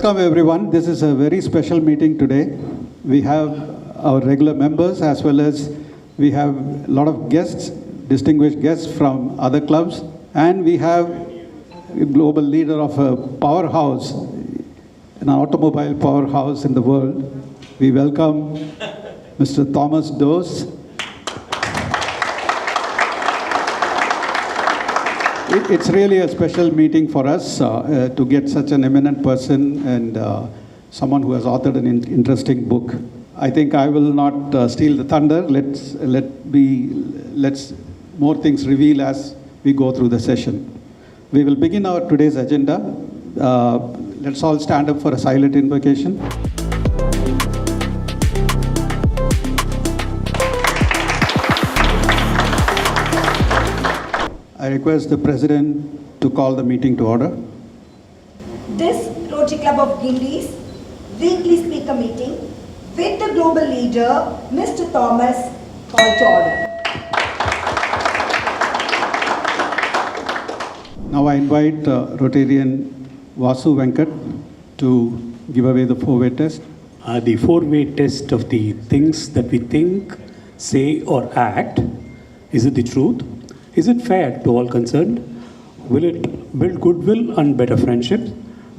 Welcome everyone. This is a very special meeting today. We have our regular members as well as we have a lot of guests, distinguished guests from other clubs, and we have a global leader of a powerhouse, an automobile powerhouse in the world. We welcome Mr. Thomas Dose. It's really a special meeting for us to get such an eminent person and someone who has authored an interesting book. I think I will not steal the thunder. Let's more things reveal as we go through the session. We will begin our today's agenda. Let's all stand up for a silent invocation. I request the President to call the meeting to order. This Rotary Club of Guindy's weekly speaker meeting with the global leader, Mr. Thomas, called to order. Now I invite Rotarian Vasu Venkat to give away the four-way test. The four-way test of the things that we think, say or act. Is it the truth? Is it fair to all concerned? Will it build goodwill and better friendships?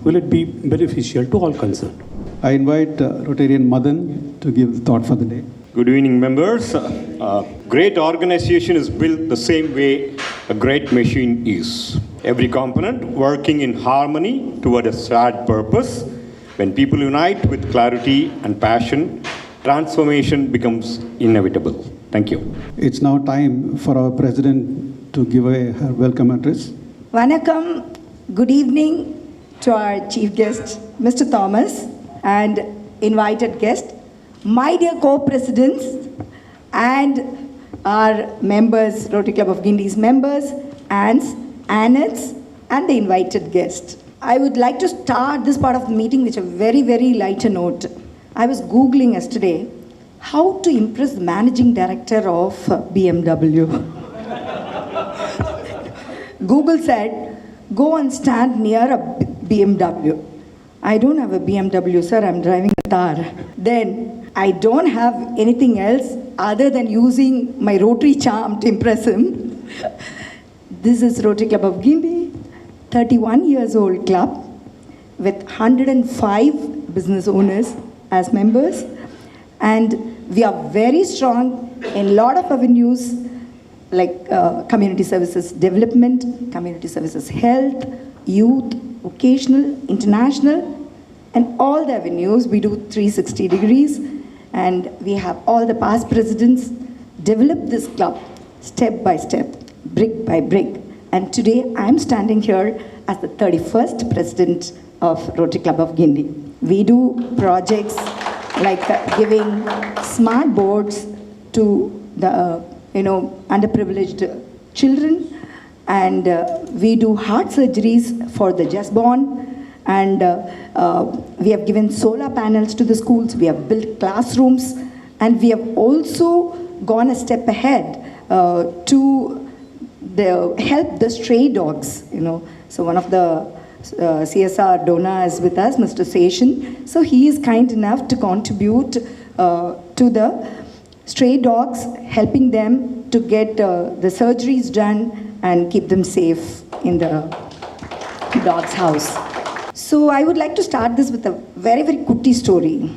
Will it be beneficial to all concerned? I invite Rotarian Madan to give the thought for the day. Good evening, members. Great organization is built the same way a great machine is. Every component working in harmony toward a shared purpose. When people unite with clarity and passion, transformation becomes inevitable. Thank you. It's now time for our President to give away her welcome address. Vanakkam, good evening to our chief guest, Mr. Thomas, and invited guest, my dear co-presidents, and our members, Rotary Club of Guindy's members, aunts, annettes, and the invited guest. I would like to start this part of the meeting with a very, very lighter note. I was Googling yesterday how to impress the managing director of BMW. Google said, go and stand near a BMW. I don't have a BMW, sir, I'm driving a Thar. Then I don't have anything else other than using my Rotary charm to impress him. This is Rotary Club of Guindy, 31 years old club with 105 business owners as members, and we are very strong in a lot of avenues like community services development, community services health, youth, vocational, international, and all the avenues we do 360 degrees, and we have all the past presidents develop this club step by step, brick by brick, and today I'm standing here as the 31st president of Rotary Club of Guindy. We do projects like giving smart boards to the underprivileged children, and we do heart surgeries for the just born, and we have given solar panels to the schools, we have built classrooms, and we have also gone a step ahead to help the stray dogs. So one of the CSR donor is with us, Mr. Seshan. So he is kind enough to contribute to the stray dogs, helping them to get the surgeries done and keep them safe in the dog's house. So I would like to start this with a very, very kutti story.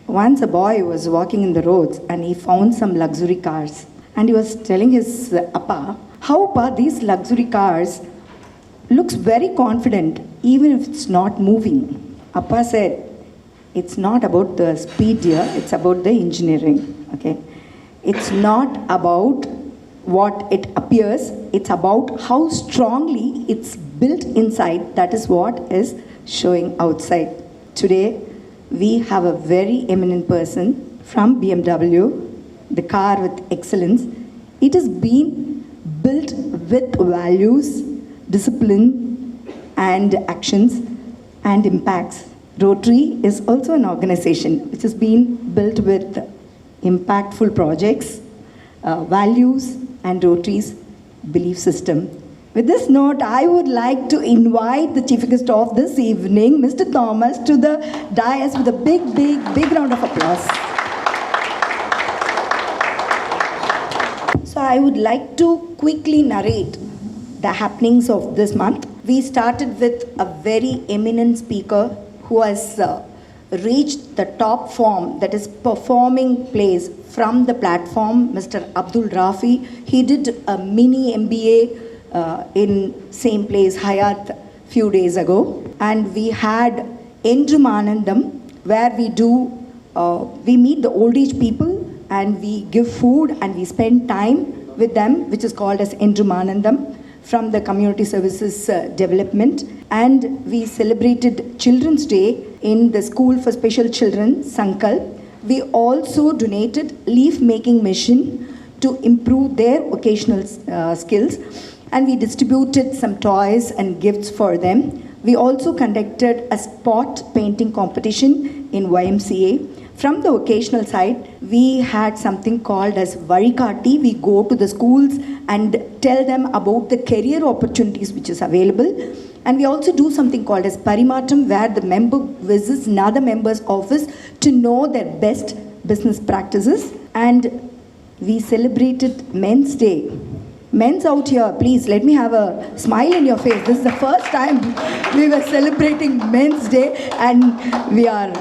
Once a boy was walking in the roads and he found some luxury cars. And he was telling his appa, how appa, these luxury cars looks very confident even if it's not moving. Appa said, it's not about the speed here, it's about the engineering. Okay? It's not about what it appears, it's about how strongly it's built inside. That is what is showing outside. Today, we have a very eminent person from BMW, the car with excellence. It has been built with values, discipline, and actions, and impacts. Rotary is also an organization which has been built with impactful projects, values, and Rotary's belief system. With this note, I would like to invite the chief guest of this evening, Mr. Thomas, to the dais with a big round of applause. So I would like to quickly narrate the happenings of this month. We started with a very eminent speaker who has reached the top form, that is performing plays from the platform, Mr. Abdul Rafi. He did a mini MBA in same place, Hayat, few days ago. And we had Endrumanandam, where we meet the old age people and we give food and we spend time with them, which is called as Endrumanandam from the Community Services Development. And we celebrated Children's Day in the School for Special Children, Sankalp. We also donated leaf making machine to improve their vocational skills. And we distributed some toys and gifts for them. We also conducted a spot painting competition in YMCA. From the vocational side, we had something called as Varikati. We go to the schools and tell them about the career opportunities which is available. And we also do something called as Parimatam, where the member visits another member's office to know their best business practices. And we celebrated Men's Day. Men's out here, please let me have a smile in your face. This is the first time we were celebrating Men's Day, and we are,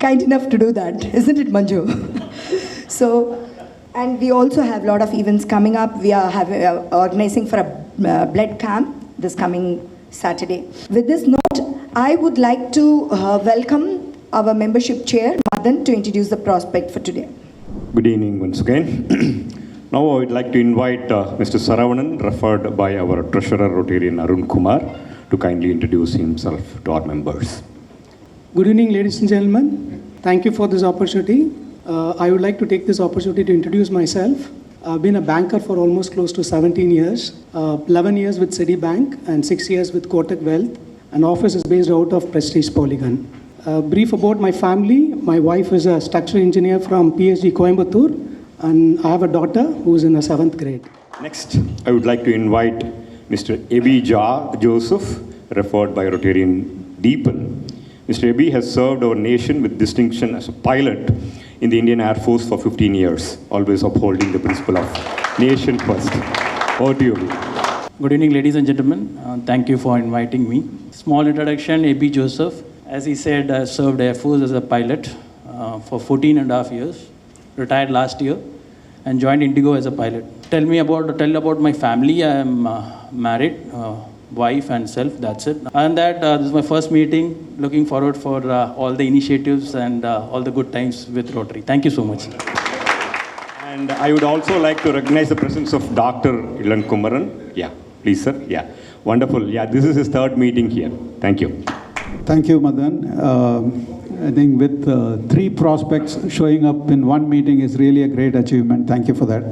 kind enough to do that, isn't it, Manju? So, and we also have a lot of events coming up. We are organizing for a blood camp this coming Saturday. With this note, I would like to welcome our membership chair, Madan, to introduce the prospect for today. Good evening once again. Now I would like to invite Mr. Saravanan, referred by our Treasurer Rotarian Arun Kumar, to kindly introduce himself to our members. Good evening, ladies and gentlemen. Thank you for this opportunity. I would like to take this opportunity to introduce myself. I've been a banker for almost close to 17 years, 11 years with Citibank and 6 years with Kotak Wealth. An office is based out of Prestige Polygon. Brief about my family. My wife is a structural engineer from PSG Coimbatore, and I have a daughter who is in the 7th grade. Next, I would like to invite Mr. Ebi Joseph, referred by Rotarian Deepan. Mr. Ebi has served our nation with distinction as a pilot in the Indian Air Force for 15 years, always upholding the principle of nation first. Over to you, Ebi. Good evening, ladies and gentlemen. Thank you for inviting me. Small introduction, Ebi Joseph. As he said, I served Air Force as a pilot for 14 and a half years. Retired last year and joined Indigo as a pilot. Tell about my family. I am married, wife and self, that's it. And that this is my first meeting. Looking forward for all the initiatives and all the good times with Rotary. Thank you so much. And I would also like to recognize the presence of Dr. Ilan Kumaran. Yeah, please sir. Yeah, wonderful. Yeah, this is his third meeting here. Thank you. Thank you, Madan. I think with 3 prospects showing up in one meeting is really a great achievement. Thank you for that.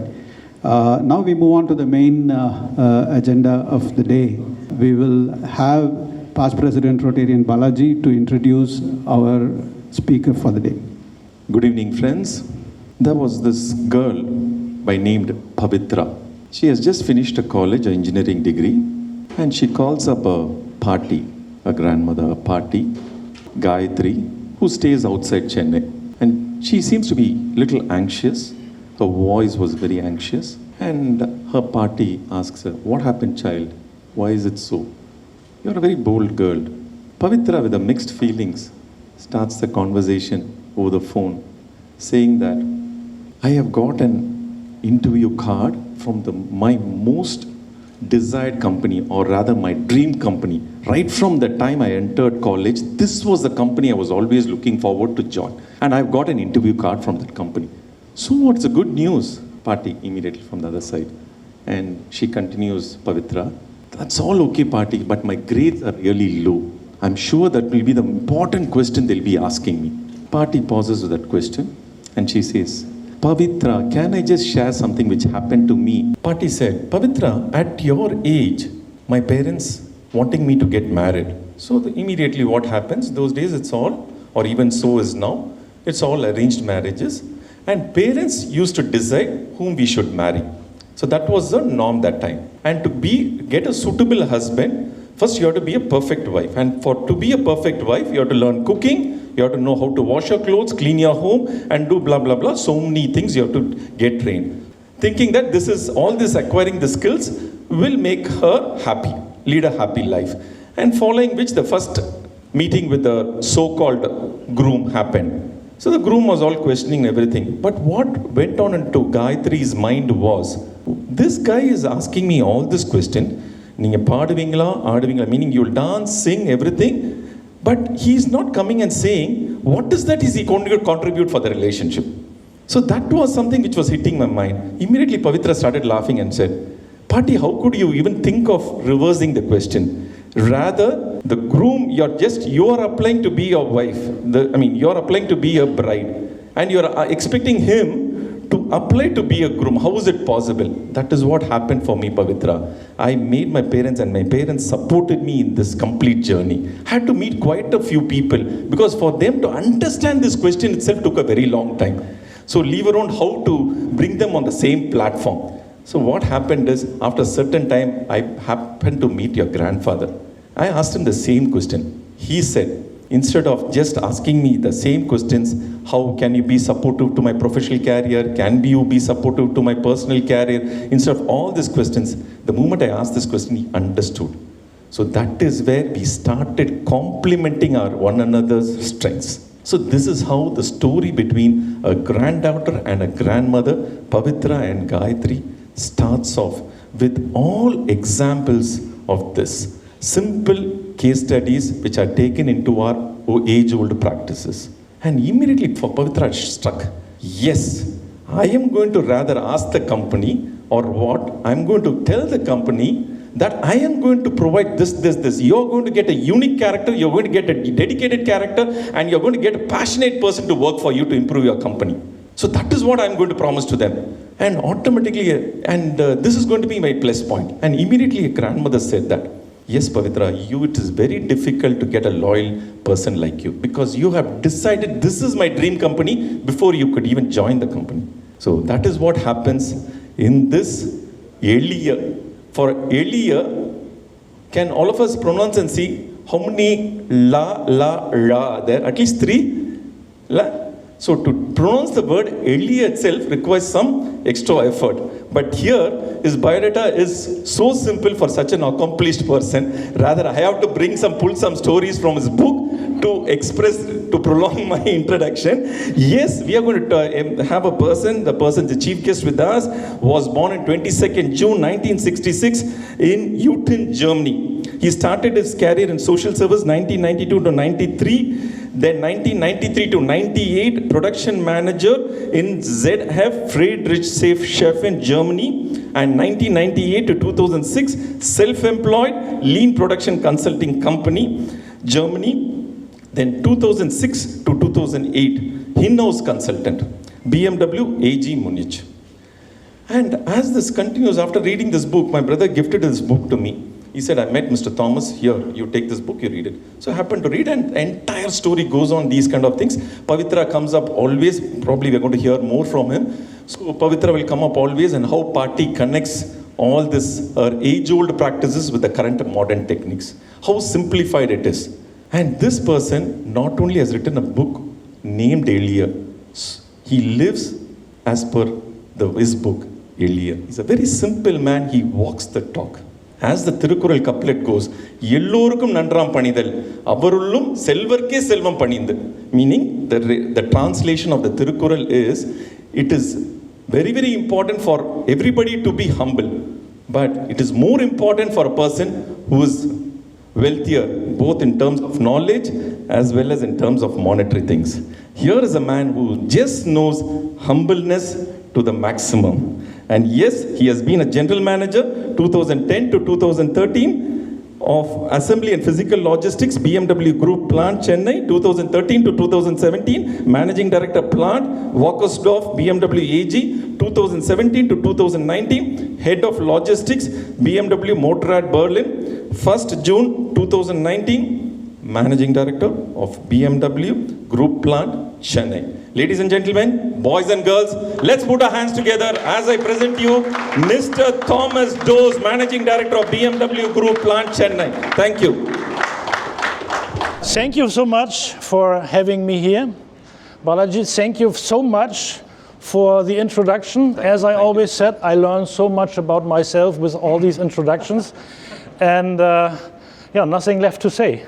Now we move on to the main agenda of the day. We will have past President Rotarian Balaji to introduce our speaker for the day. Good evening, friends. There was this girl by named Pavitra. She has just finished a college, an engineering degree, and she calls up a party, a grandmother, a party, Gayatri, who stays outside Chennai. And she seems to be a little anxious. Her voice was very anxious. And her party asks her, "What happened, child? Why is it so?" "You're a very bold girl." Pavitra, with the mixed feelings, starts the conversation over the phone, saying that, "I have got an interview card from my most desired company, or rather my dream company. Right from the time I entered college, this was the company I was always looking forward to join. And I've got an interview card from that company." "So what's the good news?" Party immediately from the other side. And she continues, Pavitra, "That's all okay, Party, but my grades are really low. I'm sure that will be the important question they'll be asking me." Party pauses with that question and she says, "Pavitra, can I just share something which happened to me?" Party said, "Pavitra, at your age, my parents wanting me to get married." So immediately what happens, those days it's all, or even so is now, it's all arranged marriages. And parents used to decide whom we should marry. So that was the norm that time. And to get a suitable husband, first you have to be a perfect wife. And to be a perfect wife, you have to learn cooking, you have to know how to wash your clothes, clean your home, and do blah, blah, blah. So many things you have to get trained. Thinking that all this acquiring the skills will make her happy, lead a happy life. And following which the first meeting with the so-called groom happened. So the groom was all questioning everything. But what went on into Gayatri's mind was, this guy is asking me all this question. Neenga paaduvingala, aaduvingala, meaning you'll dance, sing, everything. But he's not coming and saying, what is he going to contribute for the relationship? So that was something which was hitting my mind. Immediately Pavitra started laughing and said, Party, how could you even think of reversing the question? Rather, the groom, you are applying to be your wife. You're applying to be your bride. And you're expecting him to apply to be a groom. How is it possible? That is what happened for me, Pavitra. I made my parents, and my parents supported me in this complete journey. I had to meet quite a few people, because for them to understand this question itself took a very long time. So leave around how to bring them on the same platform. So what happened is, after a certain time, I happened to meet your grandfather. I asked him the same question. He said, instead of just asking me the same questions, how can you be supportive to my professional career? Can you be supportive to my personal career? Instead of all these questions, the moment I asked this question, he understood. So that is where we started complementing our one another's strengths. So this is how the story between a granddaughter and a grandmother, Pavitra and Gayatri, starts off with all examples of this. Simple case studies which are taken into our age-old practices. And immediately for Pavitra struck, yes, I am going to rather ask the company, or what, I'm going to tell the company that I am going to provide this. You're going to get a unique character, you're going to get a dedicated character, and you're going to get a passionate person to work for you to improve your company. So that is what I'm going to promise to them. And automatically, this is going to be my plus point. And immediately a grandmother said that, yes, Pavitra, it is very difficult to get a loyal person like you, because you have decided this is my dream company before you could even join the company. So that is what happens in this earlier. For earlier, can all of us pronounce and see how many la, ra are there? At least 3? La. So to pronounce the word earlier itself requires some extra effort. But here, his biodata is so simple for such an accomplished person. Rather, I have to pull some stories from his book to prolong my introduction. Yes, we are going to have a person, the chief guest with us, was born on 22nd June 1966 in Uten, Germany. He started his career in social service 1992 to 93. Then 1993 to 98, production manager in ZF Friedrichshafen Chef in Germany. And 1998 to 2006, self-employed lean production consulting company, Germany. Then 2006 to 2008, in-house consultant, BMW AG Munich. And as this continues, after reading this book, my brother gifted this book to me. He said, I met Mr. Thomas, here, you take this book, you read it. So I happened to read, and the entire story goes on these kind of things. Pavitra comes up always, probably we're going to hear more from him. So Pavitra will come up always, and how Party connects all this age-old practices with the current modern techniques. How simplified it is. And this person not only has written a book named Earlier, he lives as per his book, Earlier. He's a very simple man, he walks the talk. As the Tirukural couplet goes, Yellorukum Nandram Panidal, Avarullum Selvarke Selvam Panindu. Meaning, the translation of the Tirukural is, it is very, very important for everybody to be humble. But it is more important for a person who is wealthier, both in terms of knowledge as well as in terms of monetary things. Here is a man who just knows humbleness to the maximum. And yes, he has been a general manager 2010 to 2013 of Assembly and Physical Logistics, BMW Group Plant Chennai, 2013 to 2017, Managing Director Plant, Wackersdorf, BMW AG, 2017 to 2019, Head of Logistics, BMW Motorrad Berlin, 1st June 2019, Managing Director of BMW Group Plant Chennai. Ladies and gentlemen, boys and girls, let's put our hands together as I present you Mr. Thomas Dose, Managing Director of BMW Group Plant Chennai. Thank you. Thank you so much for having me here. Balaji, thank you so much for the introduction. As I always said, I learned so much about myself with all these introductions. And yeah, nothing left to say.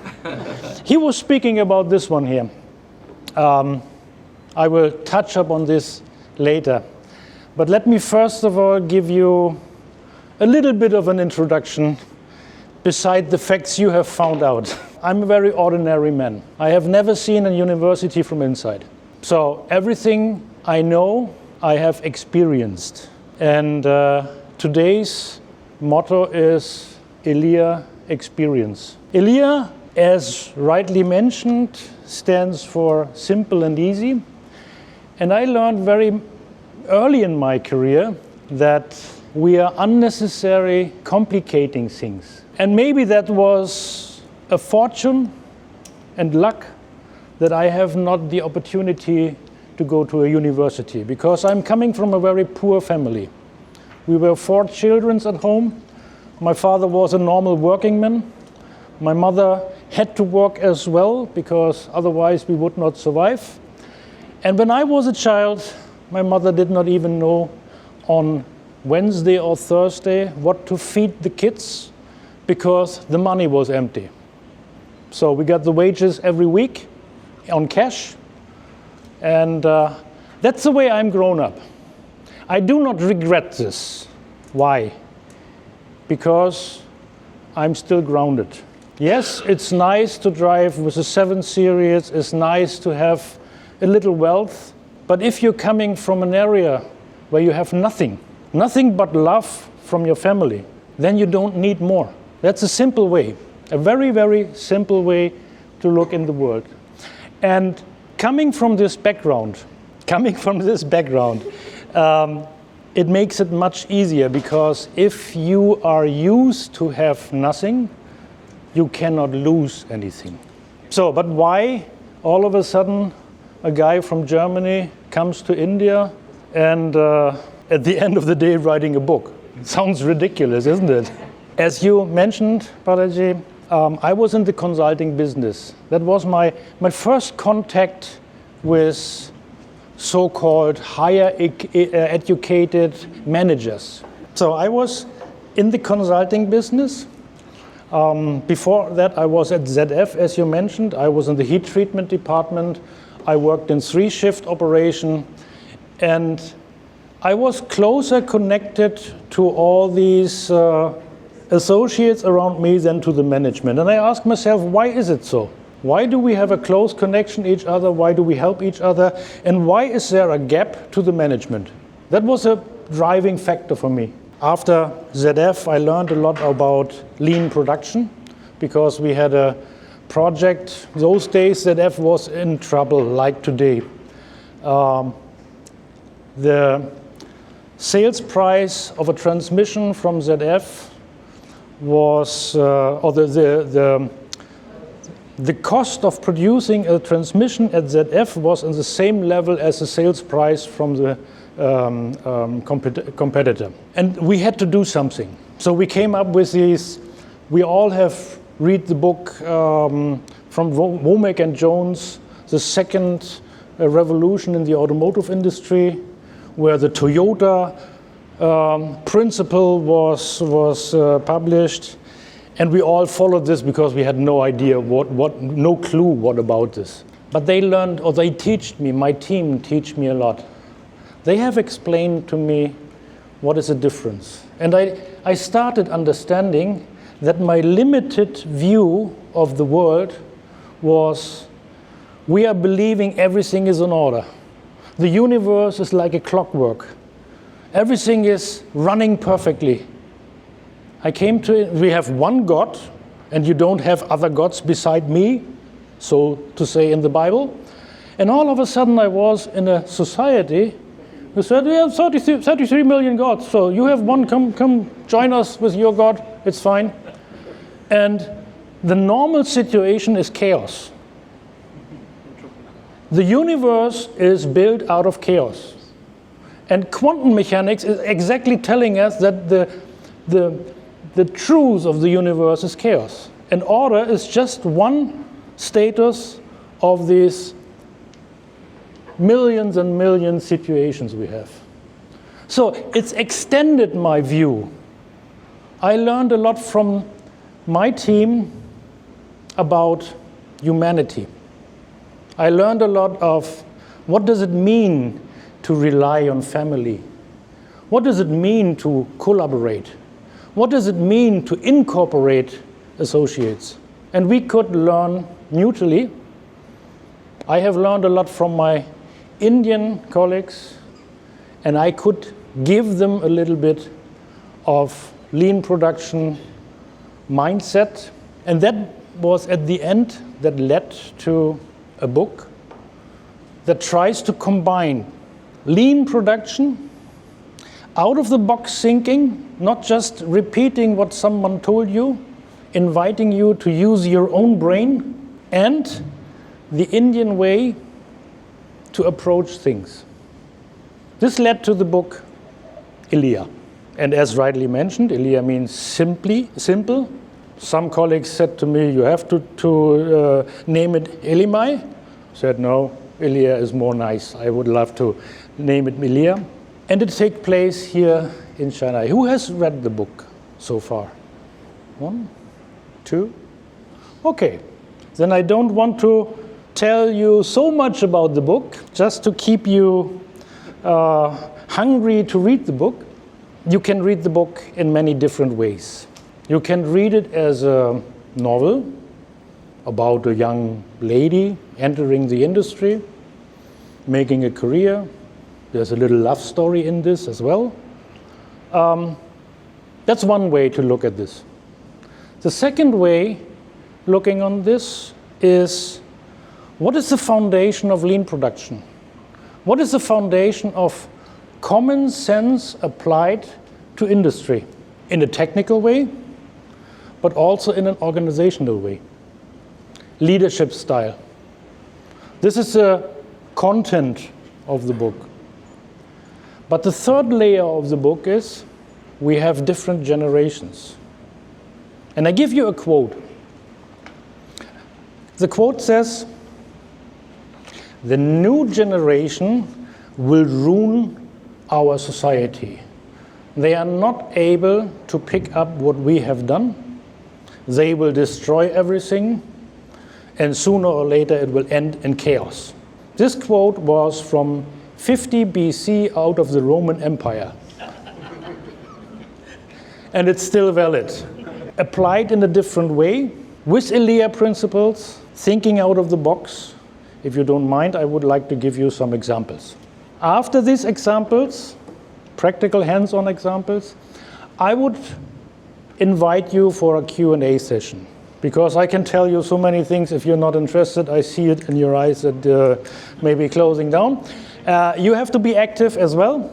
He was speaking about this one here. I will touch upon this later. But let me first of all give you a little bit of an introduction beside the facts you have found out. I'm a very ordinary man. I have never seen a university from inside. So everything I know, I have experienced. And today's motto is Elia Experience. Elia, as rightly mentioned, stands for simple and easy. And I learned very early in my career that we are unnecessarily complicating things. And maybe that was a fortune and luck that I have not the opportunity to go to a university, because I'm coming from a very poor family. We were 4 children at home. My father was a normal working man. My mother had to work as well, because otherwise we would not survive. And when I was a child, my mother did not even know on Wednesday or Thursday what to feed the kids, because the money was empty. So we got the wages every week on cash, and that's the way I'm grown up. I do not regret this. Why? Because I'm still grounded. Yes, it's nice to drive with a 7 Series, it's nice to have a little wealth, but if you're coming from an area where you have nothing but love from your family, then you don't need more. That's a simple way, a very, very simple way to look in the world. And coming from this background, it makes it much easier, because if you are used to have nothing, you cannot lose anything. So, but why all of a sudden a guy from Germany comes to India and at the end of the day writing a book? It sounds ridiculous, isn't it? As you mentioned, Balaji, I was in the consulting business. That was my first contact with so-called higher educated managers. So I was in the consulting business. Before that, I was at ZF, as you mentioned. I was in the heat treatment department. I worked in 3-shift operation. And I was closer connected to all these associates around me than to the management. And I asked myself, why is it so? Why do we have a close connection to each other? Why do we help each other? And why is there a gap to the management? That was a driving factor for me. After ZF, I learned a lot about lean production, because we had a project. Those days, ZF was in trouble, like today. The sales price of a transmission from ZF was, or the cost of producing a transmission at ZF was on the same level as the sales price from the competitor. And we had to do something. So we came up with these, we all have read the book from Womack and Jones, The Second Revolution in the Automotive Industry, where the Toyota principle was published. And we all followed this because we had no idea no clue what about this. But they learned, or they taught me, my team taught me a lot. They have explained to me what is the difference. And I started understanding that my limited view of the world was, we are believing everything is in order. The universe is like a clockwork. Everything is running perfectly. I came to it, we have one God, and you don't have other gods beside me, so to say in the Bible. And all of a sudden I was in a society who said, we have 33 million gods, so you have one, come join us with your God, it's fine. And the normal situation is chaos. The universe is built out of chaos. And quantum mechanics is exactly telling us that the truth of the universe is chaos. And order is just one status of these millions and millions situations we have. So it's extended my view. I learned a lot from my team about humanity. I learned a lot of what does it mean to rely on family? What does it mean to collaborate? What does it mean to incorporate associates? And we could learn mutually. I have learned a lot from my Indian colleagues, and I could give them a little bit of lean production mindset. And that was at the end that led to a book that tries to combine lean production, out-of-the-box thinking, not just repeating what someone told you, inviting you to use your own brain, and the Indian way to approach things. This led to the book Ilya. And as rightly mentioned, Ilya means simple. Some colleagues said to me, you have to name it Elimai. I said, no, Ilya is more nice. I would love to name it Ilya. And it takes place here in Chennai. Who has read the book so far? 1, 2? Okay. Then I don't want to tell you so much about the book, just to keep you hungry to read the book. You can read the book in many different ways. You can read it as a novel about a young lady entering the industry, making a career. There's a little love story in this as well. That's one way to look at this. The second way looking on this is, what is the foundation of lean production? What is the foundation of common sense applied to industry in a technical way, but also in an organizational way? Leadership style. This is the content of the book. But the third layer of the book is we have different generations. And I give you a quote. The quote says, "The new generation will ruin our society. They are not able to pick up what we have done. They will destroy everything, and sooner or later it will end in chaos." This quote was from 50 BC out of the Roman Empire. And it's still valid. Applied in a different way, with Ilya principles, thinking out of the box. If you don't mind, I would like to give you some examples. After these examples, practical hands-on examples, I would invite you for a Q&A session, because I can tell you so many things. If you're not interested, I see it in your eyes that maybe closing down. You have to be active as well.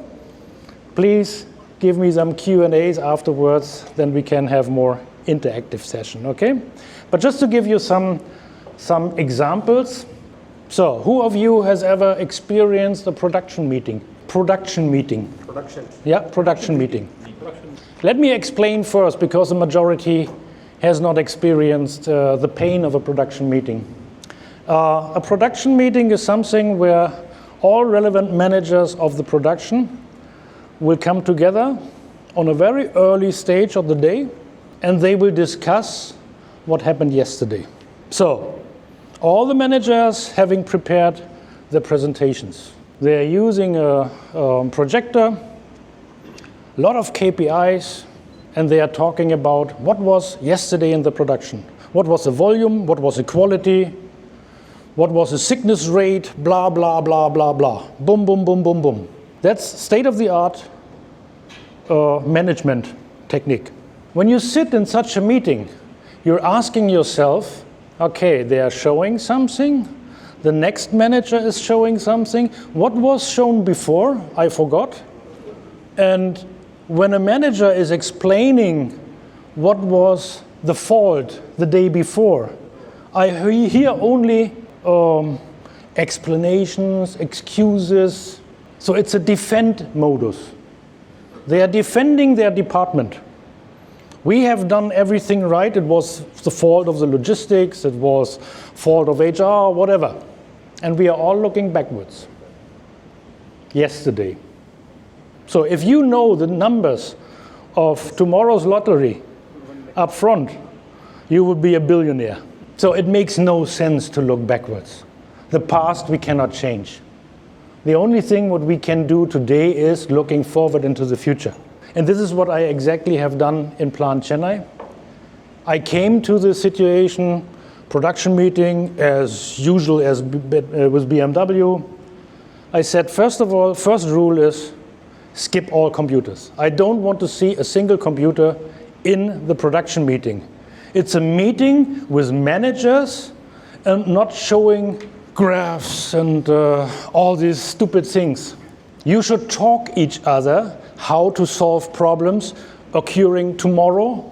Please give me some Q&As afterwards, then we can have more interactive session, okay? But just to give you some examples. So, who of you has ever experienced a production meeting? Production meeting. Yeah, production meeting. Let me explain first, because the majority has not experienced the pain of a production meeting. A production meeting is something where all relevant managers of the production will come together on a very early stage of the day, and they will discuss what happened yesterday. So, all the managers having prepared their presentations. They are using a projector, a lot of KPIs, and they are talking about what was yesterday in the production. What was the volume, what was the quality, what was the sickness rate, blah, blah, blah, blah, blah. Boom, boom, boom, boom, boom. That's state-of-the-art management technique. When you sit in such a meeting, you're asking yourself, okay, they are showing something, the next manager is showing something. What was shown before? I forgot. And when a manager is explaining what was the fault the day before, I hear only explanations, excuses. So it's a defend modus. They are defending their department. We have done everything right. It was the fault of the logistics, it was fault of HR, whatever. And we are all looking backwards. Yesterday. So if you know the numbers of tomorrow's lottery up front, you would be a billionaire. So it makes no sense to look backwards. The past we cannot change. The only thing what we can do today is looking forward into the future. And this is what I exactly have done in Plant Chennai. I came to the situation, production meeting as usual as with BMW. I said, first of all, first rule is skip all computers. I don't want to see a single computer in the production meeting. It's a meeting with managers and not showing graphs and all these stupid things. You should talk each other how to solve problems occurring tomorrow,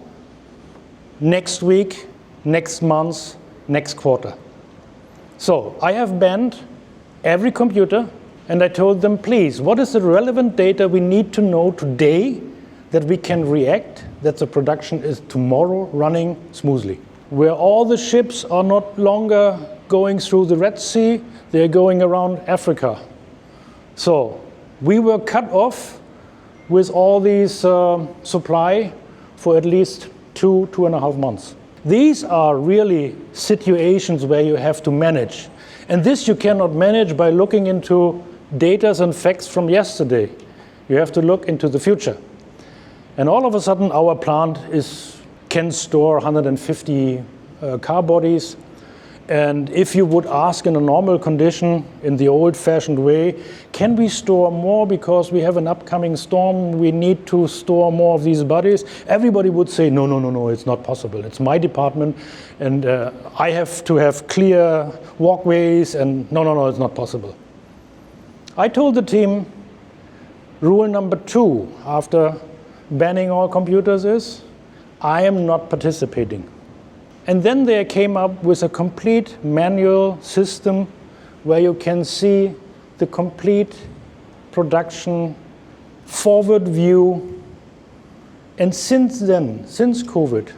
next week, next month, next quarter. So I have banned every computer and I told them, please, what is the relevant data we need to know today that we can react, that the production is tomorrow running smoothly? Where all the ships are not longer going through the Red Sea, they're going around Africa. So we were cut off with all these supply for at least 2.5 months. These are really situations where you have to manage. And this you cannot manage by looking into data and facts from yesterday. You have to look into the future. And all of a sudden our plant can store 150 car bodies. And if you would ask in a normal condition, in the old-fashioned way, can we store more because we have an upcoming storm, we need to store more of these bodies? Everybody would say, no, it's not possible. It's my department, and I have to have clear walkways, and no, it's not possible. I told the team, rule number 2, after banning all computers is, I am not participating. And then they came up with a complete manual system where you can see the complete production forward view. And since then, since COVID,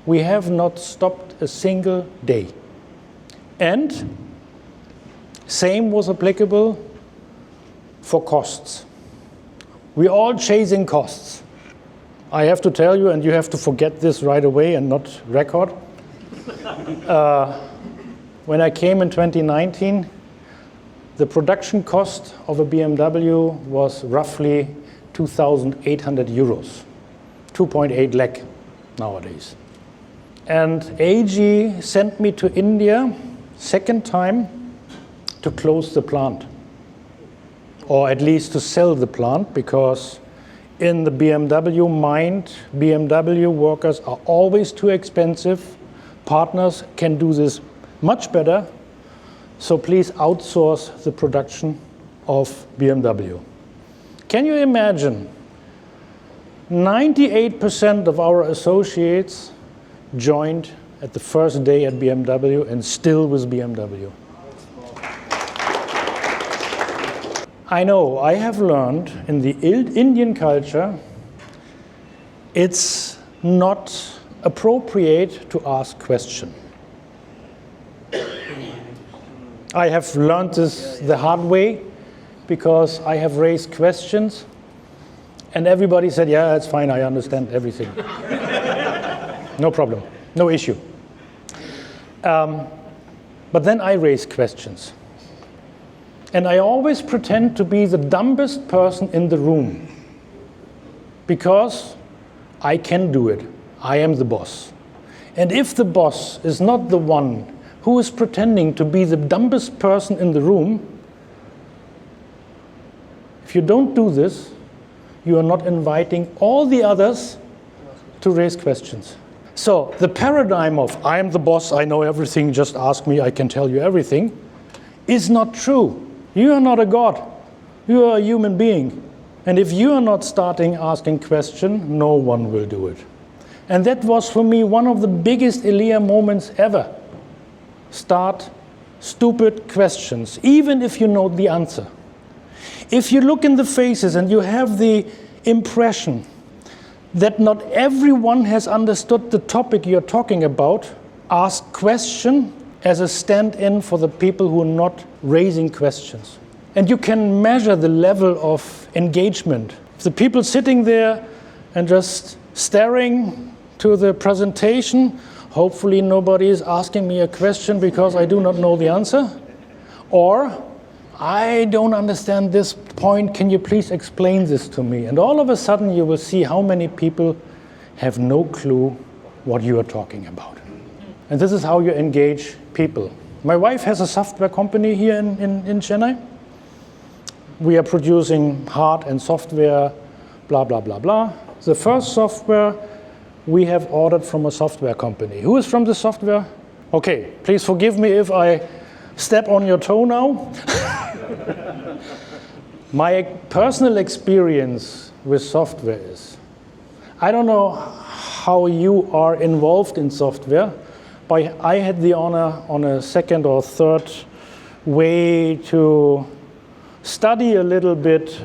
we have not stopped a single day. And same was applicable for costs. We're all chasing costs. I have to tell you, and you have to forget this right away and not record. When I came in 2019, the production cost of a BMW was roughly 2,800 euros, 2.8 lakh nowadays. And AG sent me to India, second time, to close the plant, or at least to sell the plant, because in the BMW mind, BMW workers are always too expensive. Partners can do this much better, so please outsource the production of BMW. Can you imagine? 98% of our associates joined at the first day at BMW and still with BMW. I know, I have learned in the Indian culture, it's not appropriate to ask questions. I have learned this the hard way because I have raised questions and everybody said, yeah, it's fine, I understand everything. No problem, no issue. But then I raise questions. And I always pretend to be the dumbest person in the room because I can do it. I am the boss. And if the boss is not the one who is pretending to be the dumbest person in the room, if you don't do this, you are not inviting all the others to raise questions. So the paradigm of I am the boss, I know everything, just ask me, I can tell you everything, is not true. You are not a god. You are a human being. And if you are not starting asking questions, no one will do it. And that was for me one of the biggest Elia moments ever. Start stupid questions, even if you know the answer. If you look in the faces and you have the impression that not everyone has understood the topic you're talking about, ask question as a stand-in for the people who are not raising questions. And you can measure the level of engagement. If the people sitting there and just staring to the presentation, hopefully nobody is asking me a question because I do not know the answer. Or, I don't understand this point, can you please explain this to me? And all of a sudden you will see how many people have no clue what you are talking about. And this is how you engage people. My wife has a software company here in Chennai. We are producing hard and software, blah, blah, blah, blah. The first software we have ordered from a software company. Who is from the software? Okay, please forgive me if I step on your toe now. My personal experience with software is, I don't know how you are involved in software, but I had the honor on a second or third way to study a little bit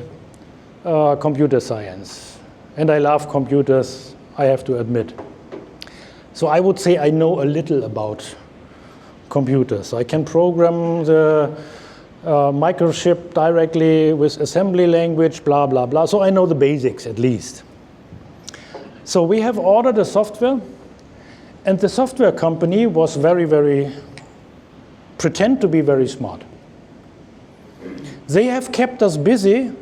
computer science. And I love computers, I have to admit. So I would say I know a little about computers. I can program the microchip directly with assembly language, blah, blah, blah. So I know the basics at least. So we have ordered a software, and the software company was pretend to be very smart. They have kept us busy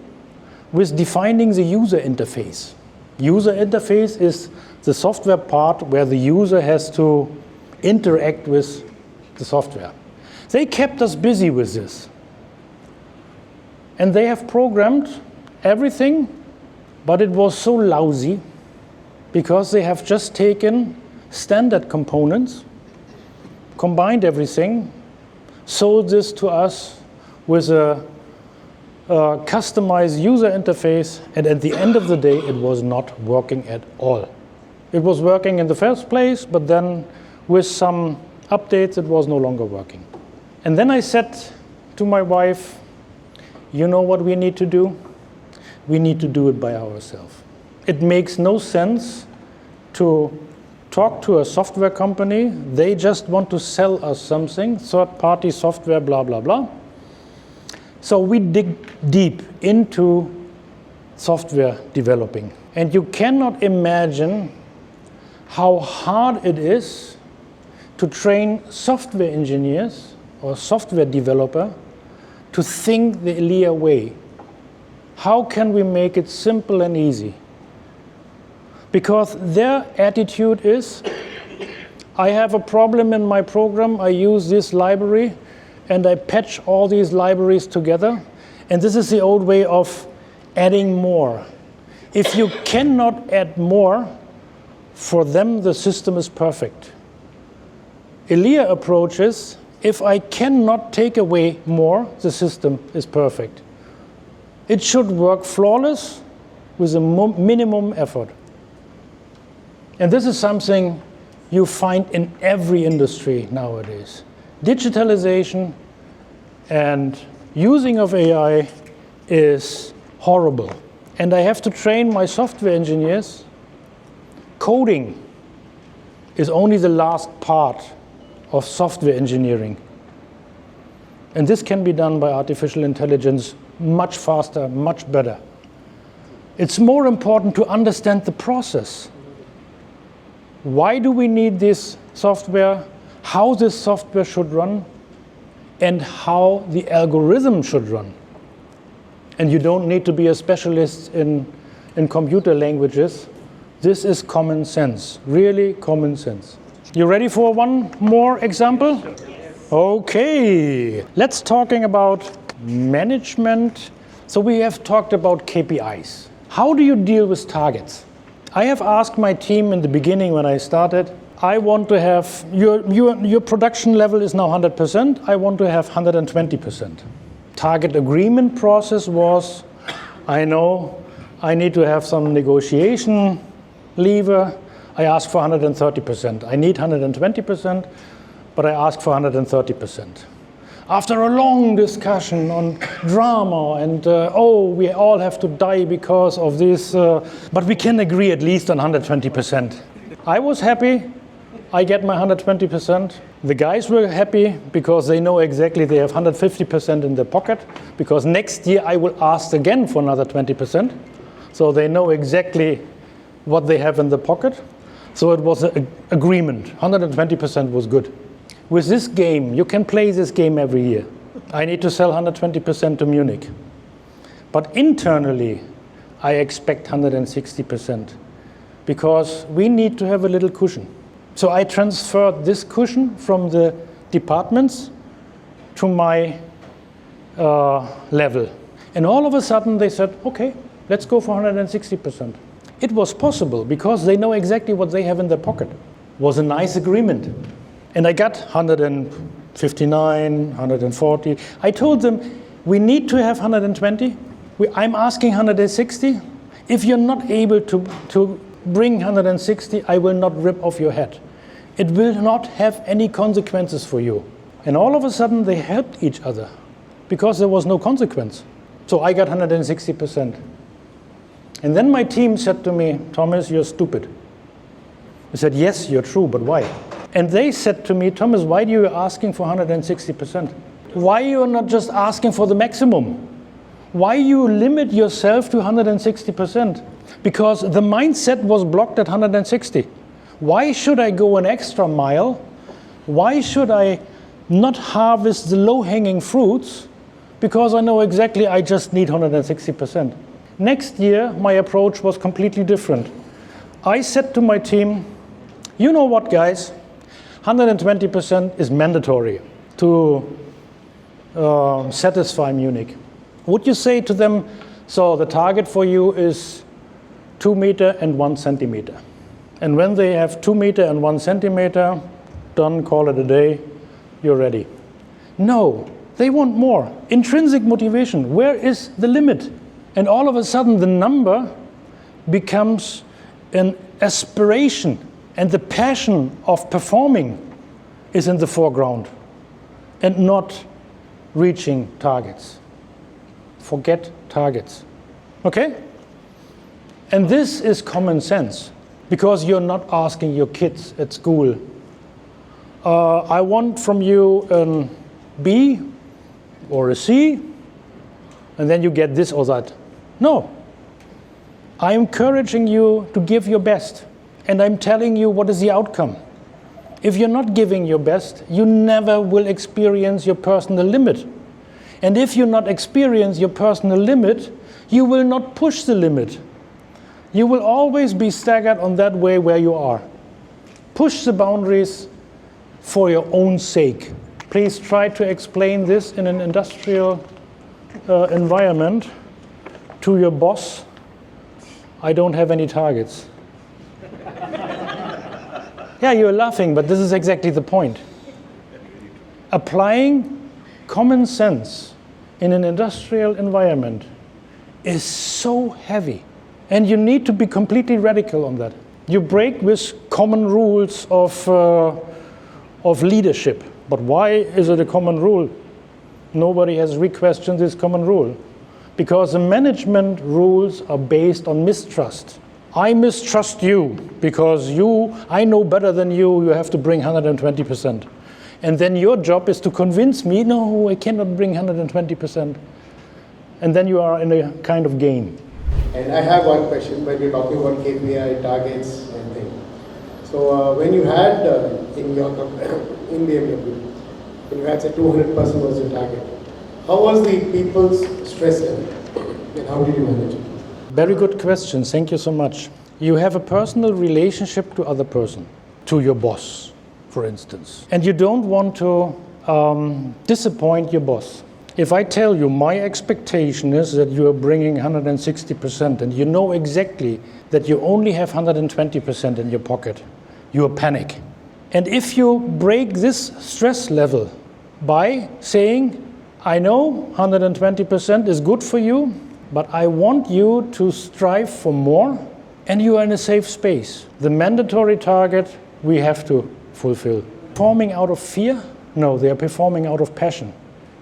with defining the user interface. User interface is the software part where the user has to interact with the software. They kept us busy with this. And they have programmed everything, but it was so lousy because they have just taken standard components, combined everything, sold this to us with a customized user interface, and at the end of the day, it was not working at all. It was working in the first place, but then with some updates, it was no longer working. And then I said to my wife, you know what we need to do? We need to do it by ourselves. It makes no sense to talk to a software company. They just want to sell us something, third-party software, blah, blah, blah. So we dig deep into software developing. And you cannot imagine how hard it is to train software engineers or software developer to think the Elia way. How can we make it simple and easy? Because their attitude is, I have a problem in my program, I use this library, and I patch all these libraries together. And this is the old way of adding more. If you cannot add more, for them the system is perfect. Elia approach is, if I cannot take away more, the system is perfect. It should work flawless with a minimum effort. And this is something you find in every industry nowadays. Digitalization and using of AI is horrible. And I have to train my software engineers. Coding is only the last part of software engineering. And this can be done by artificial intelligence much faster, much better. It's more important to understand the process. Why do we need this software? How this software should run? And how the algorithm should run. And you don't need to be a specialist in computer languages. This is common sense, really common sense. You ready for one more example? Okay, let's talking about management. So we have talked about KPIs. How do you deal with targets? I have asked my team in the beginning when I started, I want to have, your production level is now 100%, I want to have 120%. Target agreement process was, I know I need to have some negotiation lever, I ask for 130%. I need 120%, but I ask for 130%. After a long discussion on drama and, we all have to die because of this, but we can agree at least on 120%. I was happy. I get my 120%. The guys were happy because they know exactly they have 150% in their pocket, because next year I will ask again for another 20%. So they know exactly what they have in the pocket. So it was an agreement. 120% was good. With this game, you can play this game every year. I need to sell 120% to Munich. But internally, I expect 160% because we need to have a little cushion. So I transferred this cushion from the departments to my level. And all of a sudden they said, okay, let's go for 160%. It was possible because they know exactly what they have in their pocket. It was a nice agreement. And I got 159, 140. I told them, we need to have 120. I'm asking 160. If you're not able to bring 160, I will not rip off your head. It will not have any consequences for you. And all of a sudden they helped each other because there was no consequence. So I got 160%. And then my team said to me, Thomas, you're stupid. I said, yes, you're true, but why? And they said to me, Thomas, why are you asking for 160%? Why you are not just asking for the maximum? Why you limit yourself to 160%? Because the mindset was blocked at 160. Why should I go an extra mile? Why should I not harvest the low-hanging fruits? Because I know exactly I just need 160%. Next year, my approach was completely different. I said to my team, you know what, guys? 120% is mandatory to satisfy Munich. Would you say to them, so the target for you is 2 meters and 1 centimeter. And when they have 2 meters and 1 centimeter, done, call it a day, you're ready. No, they want more. Intrinsic motivation, where is the limit? And all of a sudden the number becomes an aspiration, and the passion of performing is in the foreground and not reaching targets. Forget targets. Okay? And this is common sense, because you're not asking your kids at school, I want from you a B or a C, and then you get this or that. No. I'm encouraging you to give your best, and I'm telling you what is the outcome. If you're not giving your best, you never will experience your personal limit. And if you not experience your personal limit, you will not push the limit. You will always be staggered on that way where you are. Push the boundaries for your own sake. Please try to explain this in an industrial environment to your boss. I don't have any targets. Yeah, you're laughing, but this is exactly the point. Applying common sense in an industrial environment is so heavy. And you need to be completely radical on that. You break with common rules of leadership. But why is it a common rule? Nobody has re-questioned this common rule. Because the management rules are based on mistrust. I mistrust you because I know better than you, you have to bring 120%. And then your job is to convince me, no, I cannot bring 120%. And then you are in a kind of game. And I have one question when you're talking about KPI, targets and things. So when you had in BMW, when you had say 200% was your target, how was the people's stress level and how did you manage it? Very good question. Thank you so much. You have a personal relationship to other person, to your boss, for instance. And you don't want to disappoint your boss. If I tell you my expectation is that you are bringing 160% and you know exactly that you only have 120% in your pocket, you will panic. And if you break this stress level by saying, I know 120% is good for you, but I want you to strive for more, and you are in a safe space. The mandatory target we have to fulfill. Performing out of fear? No, they are performing out of passion.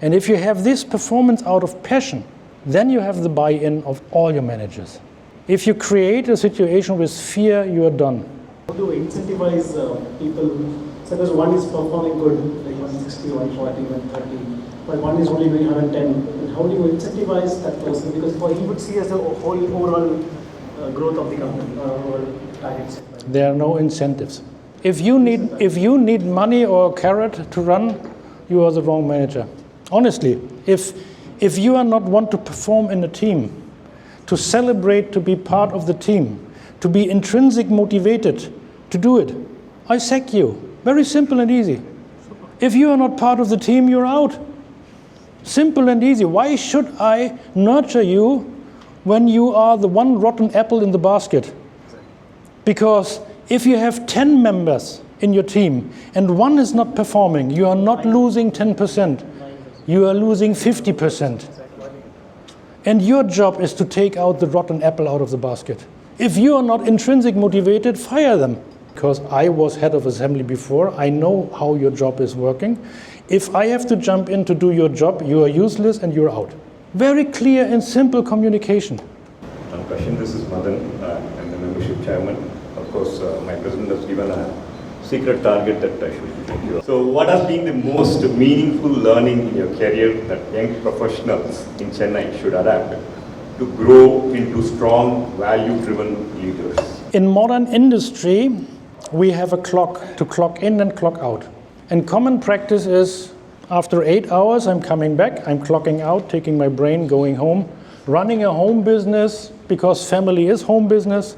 And if you have this performance out of passion, then you have the buy-in of all your managers. If you create a situation with fear, you are done. How do you incentivize people? Suppose one is performing good, like 160, 140, 130, but one is only doing 110. And how do you incentivize that person? Because he would see as the whole overall growth of the company or overall targets. There are no incentives. If you need money or a carrot to run, you are the wrong manager. Honestly, if you are not want to perform in a team, to celebrate, to be part of the team, to be intrinsic motivated to do it, I sack you. Very simple and easy. If you are not part of the team, you're out. Simple and easy. Why should I nurture you when you are the one rotten apple in the basket? Because if you have 10 members in your team and one is not performing, you are not losing 10%. You are losing 50%. And your job is to take out the rotten apple out of the basket. If you are not intrinsic motivated, fire them. Because I was head of assembly before, I know how your job is working. If I have to jump in to do your job, you are useless and you're out. Very clear and simple communication. One question, this is Madan, I'm the membership chairman. Of course, my president has given a secret target that I should thank you. So what has been the most meaningful learning in your career that young professionals in Chennai should adapt to grow into strong, value-driven leaders? In modern industry, we have a clock to clock in and clock out. And common practice is after 8 hours, I'm coming back, I'm clocking out, taking my brain, going home, running a home business because family is home business,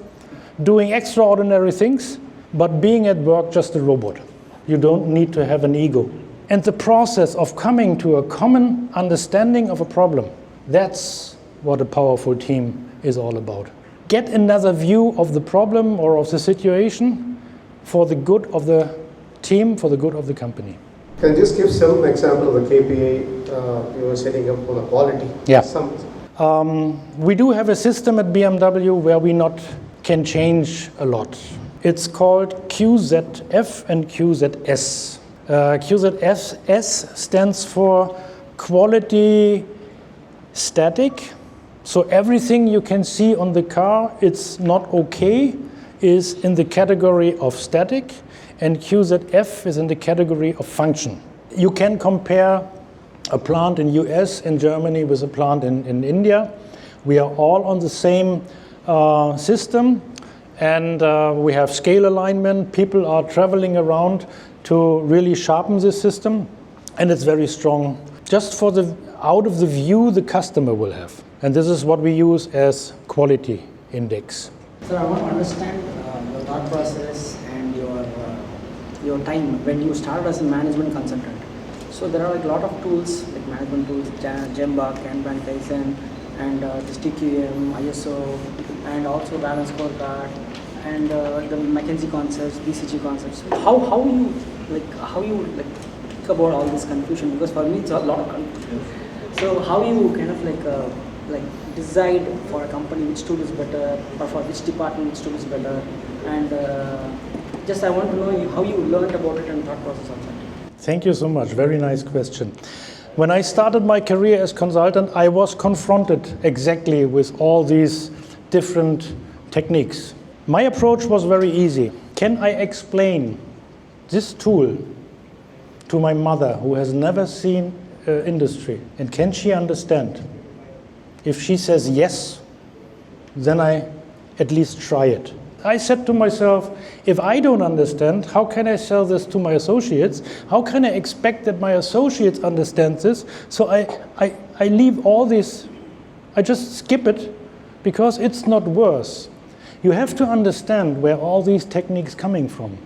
doing extraordinary things, but being at work just a robot. You don't need to have an ego. And the process of coming to a common understanding of a problem, that's what a powerful team is all about. Get another view of the problem or of the situation for the good of the team, for the good of the company. Can you just give some example of the KPI you were setting up for the quality? Yeah. We do have a system at BMW where we not can change a lot. It's called QZF and QZS. QZS stands for quality static. So everything you can see on the car, it's not okay, is in the category of static, and QZF is in the category of function. You can compare a plant in US, in Germany, with a plant in India. We are all on the same system, and we have scale alignment. People are traveling around to really sharpen this system, and it's very strong. Just for the out of the view the customer will have. And this is what we use as quality index. Sir, I want to understand your thought process and your time when you started as a management consultant. So there are like a lot of tools, like management tools, Jemima, compilation, and this TQM, ISO, and also balance scorecard, and the McKinsey concepts, BCG concepts. How you think about all this confusion? Because for me it's a lot of confusion. So how you kind of like decide for a company which tool is better, or for which department which tool is better, and just I want to know how you learned about it and thought process of that. Thank you so much. Very nice question. When I started my career as consultant, I was confronted exactly with all these different techniques. My approach was very easy. Can I explain this tool to my mother who has never seen industry, and can she understand? If she says yes, then I at least try it. I said to myself, if I don't understand, how can I sell this to my associates? How can I expect that my associates understand this? So I leave all this, I just skip it, because it's not worse. You have to understand where all these techniques coming from.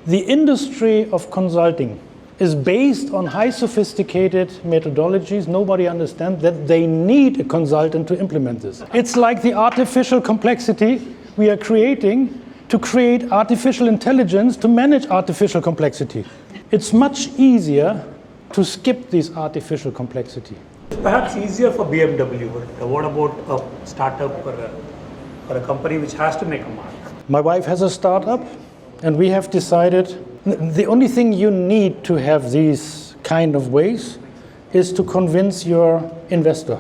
The industry of consulting is based on high sophisticated methodologies. Nobody understands that they need a consultant to implement this. It's like the artificial complexity we are creating to create artificial intelligence to manage artificial complexity. It's much easier to skip this artificial complexity. Perhaps easier for BMW, but what about a startup or a company which has to make a mark? My wife has a startup, and we have decided the only thing you need to have these kind of ways is to convince your investor.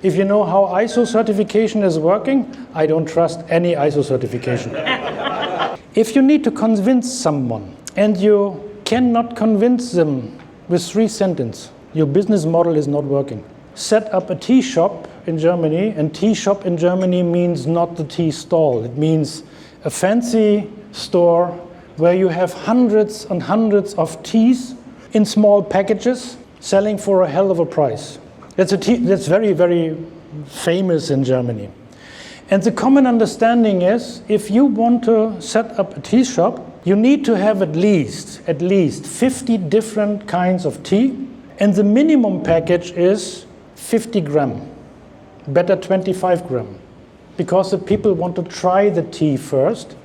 If you know how ISO certification is working, I don't trust any ISO certification. If you need to convince someone and you cannot convince them with 3 sentences, your business model is not working. Set up a tea shop in Germany, and tea shop in Germany means not the tea stall. It means a fancy store where you have hundreds and hundreds of teas in small packages selling for a hell of a price. That's very, very famous in Germany. And the common understanding is if you want to set up a tea shop, you need to have at least 50 different kinds of tea, and the minimum package is 50 gram, better 25 gram, because the people want to try the tea first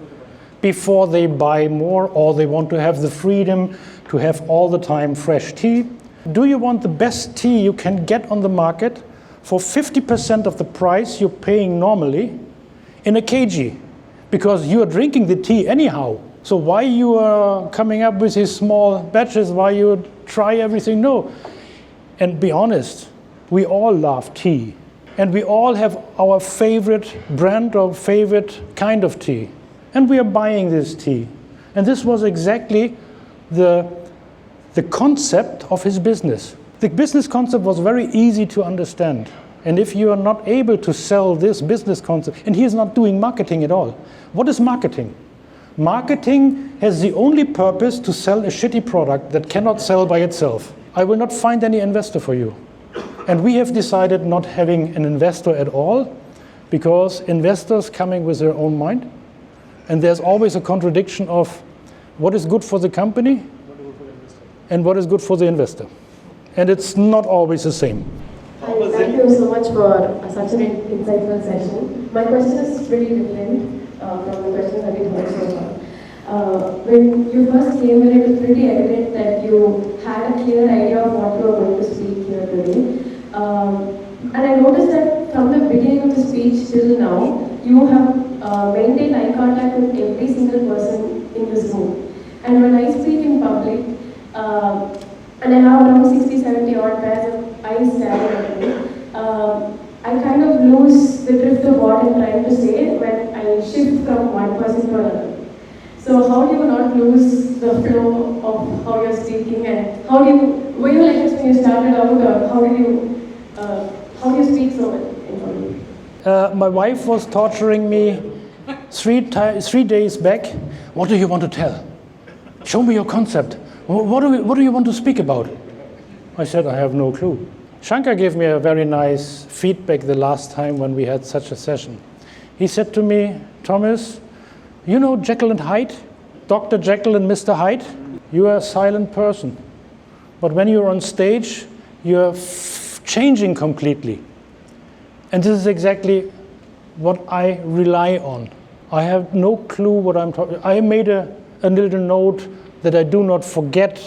before they buy more, or they want to have the freedom to have all the time fresh tea. Do you want the best tea you can get on the market for 50% of the price you're paying normally in a kg? Because you are drinking the tea anyhow. So why you are coming up with these small batches, why you try everything? No. And be honest, we all love tea. And we all have our favorite brand or favorite kind of tea. And we are buying this tea. And this was exactly the concept of his business. The business concept was very easy to understand. And if you are not able to sell this business concept, and he is not doing marketing at all. What is marketing? Marketing has the only purpose to sell a shitty product that cannot sell by itself. I will not find any investor for you. And we have decided not having an investor at all, because investors coming with their own mind, and there's always a contradiction of what is good for the company and what is good for the investor. And it's not always the same. Hi, thank you so much for such an insightful session. My question is pretty different from the questions that we've heard so far. When you first came in, it was pretty evident that you had a clear idea of what you were going to speak here today. And I noticed that from the beginning of the speech till now, you have maintained eye contact with every single person in this room. And when I speak in public, and I have around 60-70 odd pairs of eyes staring at me, I kind of lose the drift of what I'm trying to say when I shift from one person to another. So how do you not lose the flow of how you're speaking, and were you like this when you started out, or how do you speak so well in public? My wife was torturing me 3 days back. What do you want to tell? Show me your concept. What do you want to speak about? I said, I have no clue. Shankar gave me a very nice feedback the last time when we had such a session. He said to me, Thomas, you know Jekyll and Hyde? Dr. Jekyll and Mr. Hyde? You are a silent person. But when you're on stage, you're changing completely. And this is exactly what I rely on. I have no clue what I'm talking. I made a little note that I do not forget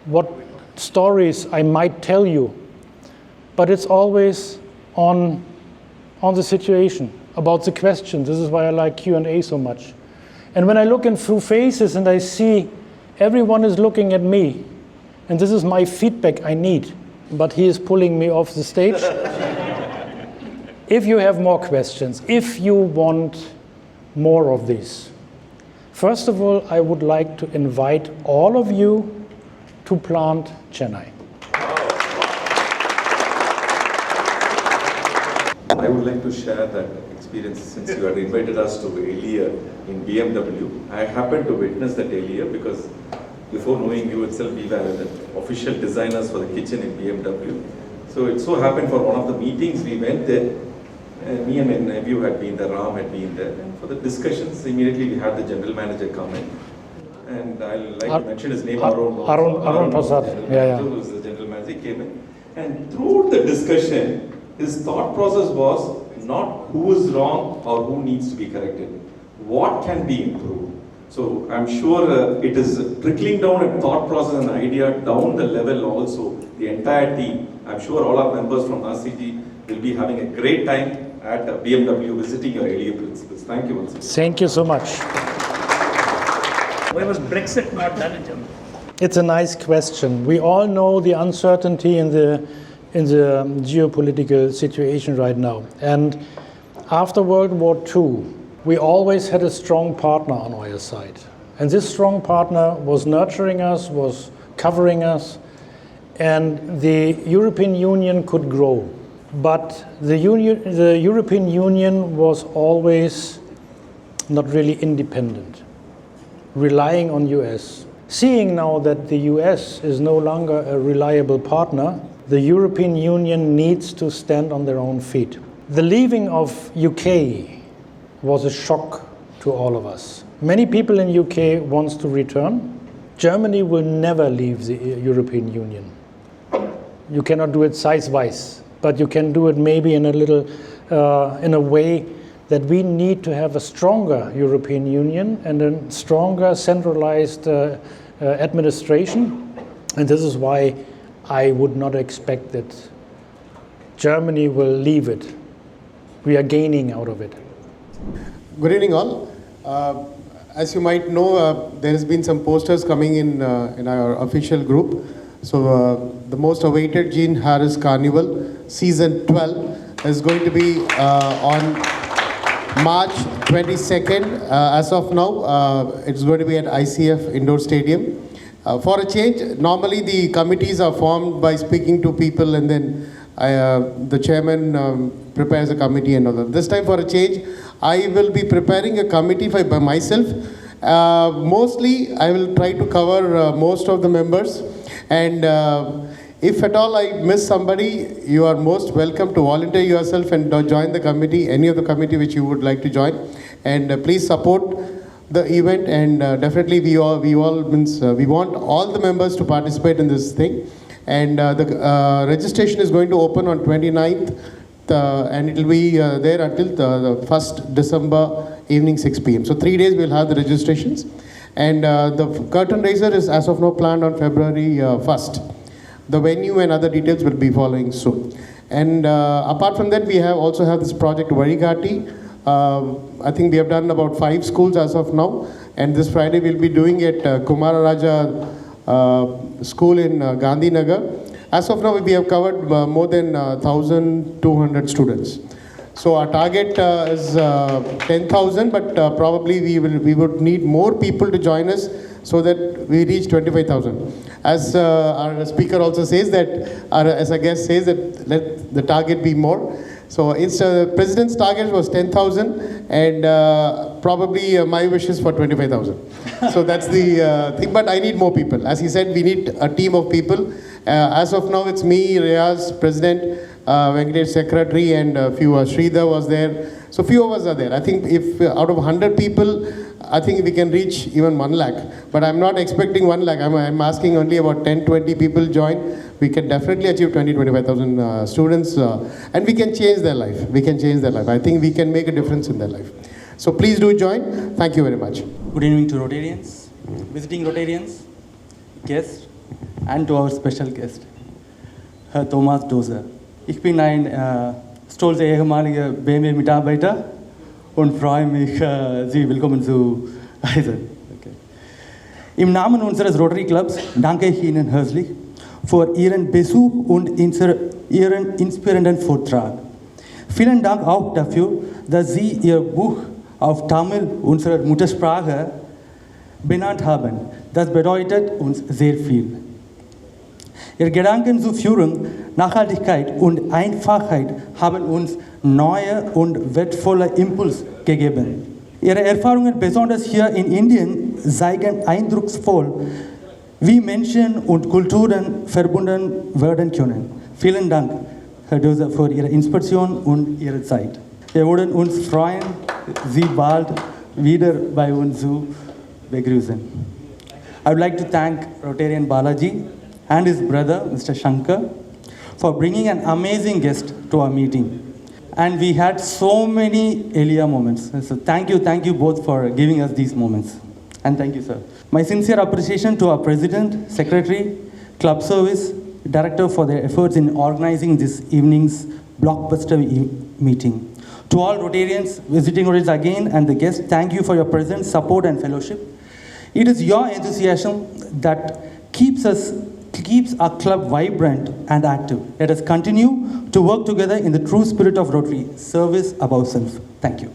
what stories I might tell you. But it's always on the situation, about the question. This is why I like Q&A so much. And when I look in through faces and I see everyone is looking at me, and this is my feedback I need, but he is pulling me off the stage. If you have more questions, if you want more of these, first of all, I would like to invite all of you to Plant Chennai. I would like to share that experience since you had invited us to earlier in BMW. I happened to witness that earlier because before knowing you itself, we were the official designers for the kitchen in BMW. So it so happened for one of the meetings we went there, me and my nephew had been there, Ram had been there, and for the discussions, immediately we had the general manager come in. And I'll like to mention his name, Arun Prasad, who was the general manager, came in. And throughout the discussion, his thought process was not who is wrong or who needs to be corrected, what can be improved. So I'm sure it is trickling down a thought process and idea down the level also, the entire team. I'm sure all our members from RCG will be having a great time at BMW visiting your earlier principles. Thank you once again. Thank you so much. Why was Brexit not done in Germany? It's a nice question. We all know the uncertainty in the geopolitical situation right now. And after World War II, we always had a strong partner on our side. And this strong partner was nurturing us, was covering us, and the European Union could grow. But the European Union was always not really independent, relying on US. Seeing now that the US is no longer a reliable partner, the European Union needs to stand on their own feet. The leaving of UK was a shock to all of us. Many people in UK wants to return. Germany will never leave the European Union. You cannot do it size-wise, but you can do it maybe in a way that we need to have a stronger European Union and a stronger centralized administration. And this is why I would not expect that Germany will leave it. We are gaining out of it. Good evening all. As you might know, there has been some posters coming in our official group. So the most awaited Gene Harris Carnival Season 12 is going to be on March 22nd. As of now, it's going to be at ICF Indoor Stadium. For a change, normally the committees are formed by speaking to people and then the chairman prepares a committee and all that. This time for a change, I will be preparing a committee by myself. Mostly, I will try to cover most of the members. And if at all I miss somebody, you are most welcome to volunteer yourself and join the committee, any of the committee which you would like to join. And please support the event. And definitely we want all the members to participate in this thing. And the registration is going to open on 29th. And it will be there until the 1st December evening 6 p.m. So 3 days we'll have the registrations. And the curtain raiser is as of now planned on February 1st. The venue and other details will be following soon. And apart from that, we also have this project Varigati. I think we have done about 5 schools as of now. And this Friday we'll be doing it Kumara Raja school in Gandhinagar. As of now, we have covered more than 1,200 students. So our target is 10,000, but probably we would need more people to join us so that we reach 25,000. As our speaker also says that, as our guest says that let the target be more. So the president's target was 10,000 and probably my wish is for 25,000. So that's the thing, but I need more people. As he said, we need a team of people. As of now, it's me, Riyaz, President, Venkatesh, Secretary, and a few, Sridhar was there. So few of us are there. I think if out of 100 people, I think we can reach even 1 lakh. But I'm not expecting 1 lakh. I'm asking only about 10, 20 people join. We can definitely achieve 20, 25,000 students. And we can change their life. We can change their life. I think we can make a difference in their life. So please do join. Thank you very much. Good evening to Rotarians, visiting Rotarians, guests, and to our special guest, Herr Thomas Dozer. Ich bin ein stolzer ehemaliger BMW Mitarbeiter und freue mich, Sie willkommen zu heißen. Okay. Im Namen unseres Rotary Clubs danke ich Ihnen herzlich für Ihren Besuch und Ihren inspirierenden Vortrag. Vielen Dank auch dafür, dass Sie Ihr Buch auf Tamil, unserer Muttersprache, benannt haben. Das bedeutet uns sehr viel. Ihre Gedanken zur Führung, Nachhaltigkeit und Einfachheit haben uns neue und wertvolle Impulse gegeben. Ihre Erfahrungen, besonders hier in Indien, zeigen eindrucksvoll, wie Menschen und Kulturen verbunden werden können. Vielen Dank, Herr Dozer, für Ihre Inspiration und Ihre Zeit. Wir würden uns freuen, Sie bald wieder bei uns zu begrüßen. I would like to thank Rotarian Balaji and his brother, Mr. Shankar, for bringing an amazing guest to our meeting. And we had so many earlier moments. So thank you both for giving us these moments. And thank you, sir. My sincere appreciation to our president, secretary, club service, director for their efforts in organizing this evening's blockbuster meeting. To all Rotarians, visiting Rotarians again, and the guests, thank you for your presence, support, and fellowship. It is your enthusiasm that keeps our club vibrant and active. Let us continue to work together in the true spirit of Rotary, service above self. Thank you.